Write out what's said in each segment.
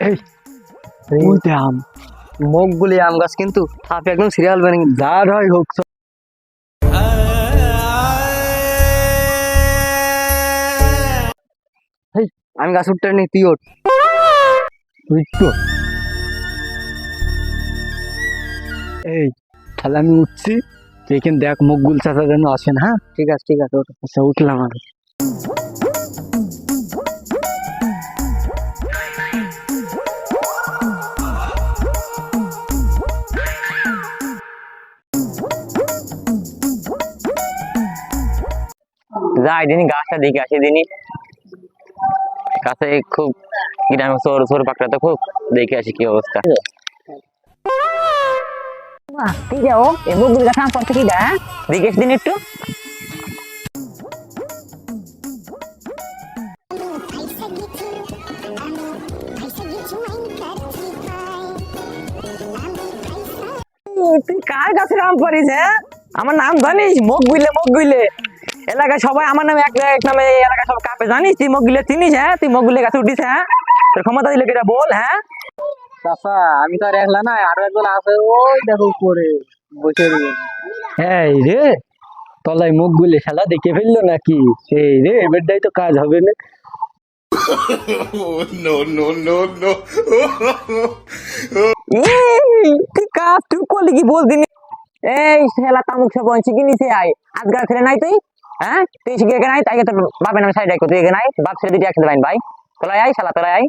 এই মুইতে আম মুখগুলি আম গাছ কিন্তু সাপ একদম সিরিয়াল বানি যার হয় হোক আমি গাছ উঠতে নি তুই ওঠ। বুঝতো। এই তাহলে আমি উঠছি, তুই এখানে দেখ মকবুল চাচা যেন আসেন। হ্যাঁ ঠিক আছে ঠিক আছে ওঠ। আচ্ছা উঠলাম আমি। যাই দিনই গাছটা দেখে আসি দিনই কাছে খুব গ্রামে চোর চোর পাকড়া তো খুব দেখে আসি কি অবস্থা। কি যাও এই মুখগুলো দেখা করতে কি দা দেখে দিন একটু। তুই কার কাছে আম পারিস? হ্যাঁ আমার নাম জানিস? মুখ গুইলে এলাকায় সবাই আমার নামে এক নামে এলাকায় সব কাপে জানিস? তুই মুখ গুলে চিনিস? হ্যাঁ তুই মুখ গুলে গাছে উঠিস? হ্যাঁ তোর ক্ষমতা দিলে কিটা বল। হ্যাঁ চাচা আমি তো আর একলা নাই, আরো একজন আছে, ওই দেখো উপরে বসে রয়েছে। এই রে তলায় মকবুলে শালা দেখে ফেললো নাকি? এই রে এবারটাই তো কাজ হবে না। তুই কাজ তুই করলি কি বল দিনি? এই ছেলা তামুক সব শিখে নিছে আয় আজকাল ছেলে নাই তুই? হ্যাঁ তুই শিখে গে নাই তাই তোর বাপের নামে সাইড রাখো। তুই গে নাই বাপ ছেলে দিদি একসাথে বাইন ভাই তোলাই আয় শালা তোলাই আয়।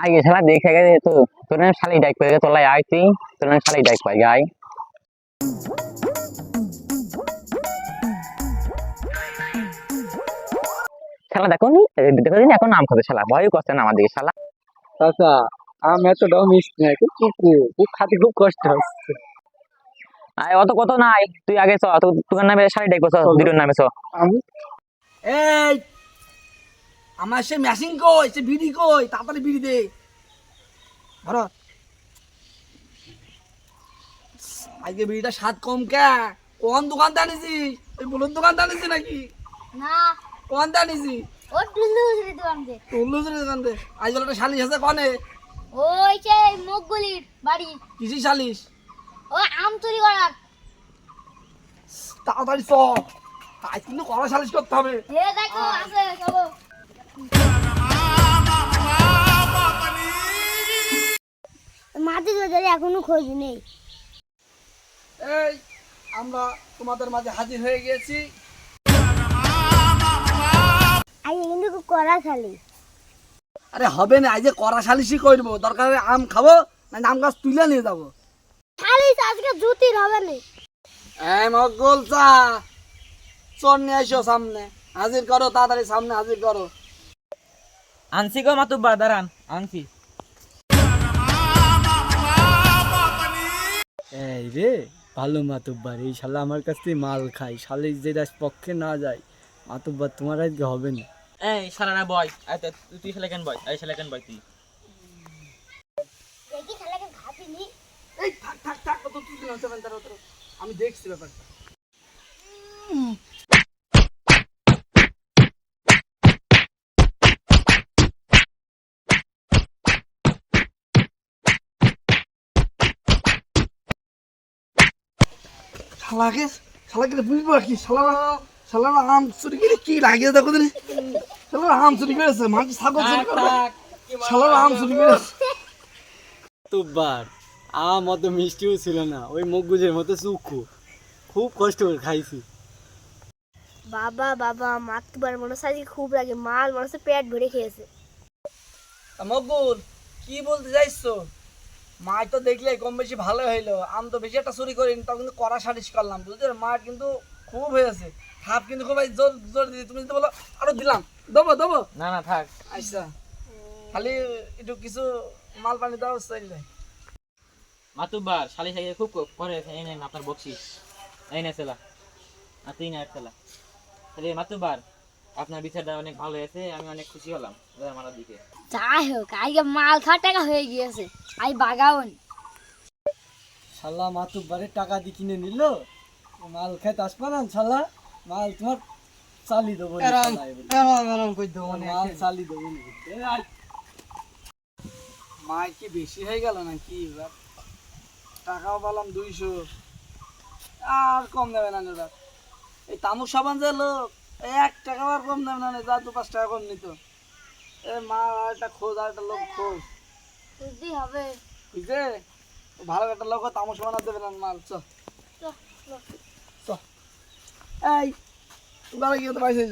আগে শালা দেখে গেছে তো তোর নামে শালি ডাক পেয়ে তোলাই আয় তুই তোর নামে শালি ডাক পাই গাই। শালা দেখো নি দেখো দিন এখন আম খাবে শালা ভয় করছে না আমার দিকে শালা। চাচা আম এতটাও মিষ্টি নাই, খুব খাতে খুব কষ্ট হচ্ছে। আয় অত কত নাই তুই আগে চ তোর নামে শালি ডাকবো চ দুটোর নামে চ। আমি এই আমার সে মেশিন কই, সে বিড়ি কই, তাড়াতাড়ি বিড়ি দে ধরো। আজকে বিড়িটা স্বাদ কম কে? কোন দোকান আনিছিস? ওই বলুন দোকান আনিছিস নাকি? না কোন আনিছিস? ও টুল্লুজরি দোকান দে টুল্লুজের দোকান দে। আজ বলে একটা শালিশ আছে কনে? ওই যে মুখগুলির বাড়ি কিসি শালিশ? ও আম চুরি করার। তাড়াতাড়ি চ, আজ কিন্তু কড়া শালিশ করতে হবে। হে দেখো আছে চলো। মাঝে বাজারে এখনো খোঁজ নেই। এই আমরা তোমাদের মাঝে হাজির হয়ে গেছি। আজকে কিন্তু খুব কড়া খালি। আরে হবে না, আজ কড়া শালিশই করবো। দরকার হলে আম খাবো না আম গাছ তুলে নিয়ে যাবো। খালি আজকে জুতির হবে না। এই মকবুল চা চোর নিয়ে এসো সামনে হাজির করো, তাড়াতাড়ি সামনে হাজির করো। আনছি গো মাতুব্বার দাঁড়ান আনছি। এই রে ভালো মাতুব্বার, এই শালা আমার কাছ থেকে মাল খাই, শালে যে দাস পক্ষে না যায়। মাতুব্বার তোমার আজকে হবে না। এই শালারা বয় তুই শালা কেন বয় এই শালা কেন বয় তুই? দেখি শালাকে ঘাটিনি। এই থাক থাক থাক কত তুই দিন হচ্ছে তার আমি দেখছি ব্যাপারটা। শালাকে শালাকে বুঝবো কি? শালারা আম চুরি করে কি লাগিয়ে দেখো দিন। শালারা আম চুরি করেছে, মানুষ ছাগল চুরি করবে, শালারা আম চুরি করেছে। মাতুব্বার আম অত মিষ্টিও ছিল না, ওই মকবুলের মতো চুক্ষু, খুব কষ্ট করে খাইছি। বাবা বাবা মাতবার মনে হয় খুব লাগে, মাল মনে হচ্ছে পেট ভরে খেয়েছে। মকবুল কি বলতে চাইছো? মাছ তো দেখলে কম বেশি ভালো হইলো, আম তো বেশি একটা চুরি করিনি, তাও কিন্তু কড়া সালিশ করলাম বুঝলে। মাছ কিন্তু খুব হয়েছে, খাপ কিন্তু খুব জোর জোর দিদি। তুমি যদি বলো আরো দিলাম দেবো দেবো। না না থাক। আচ্ছা খালি একটু কিছু মাল পানি দাও চল যায়। মাতুব্বার শালি সাইয়ে খুব করে এই নেন আপনার বকশিস এই নে ছেলা আর তুই না ছেলা। তাহলে মাতুব্বার আপনার বিচারটা অনেক ভালো হয়েছে, আমি অনেক খুশি হলাম মারার দিকে। যাই হোক আজকে মাল খাওয়ার টাকা হয়ে গিয়েছে আই বাগাওন শালা মাতুব্বারের টাকা দিয়ে কিনে নিল, মাল খেতে আসবে না শালা, মাল তোমার চালি দেবো নি শালা এবার। মাল চালি দেবো নি। মার কি বেশি হয়ে গেল না কি এবার? টাকাও পেলাম 200, আর কম দেবে না এবার। এই তামুক সাবান যে লোক 1 টাকা আর কম দেবে না, যা 2-5 টাকা কম নিত। এ মা আর একটা খোঁজ, আর একটা লোক খোঁজ, বুঝতে হবে বুঝছে? ভালো একটা লোক তামুক সাবান আর দেবে না মাল। চ এই তোমরা কি পাইছিস?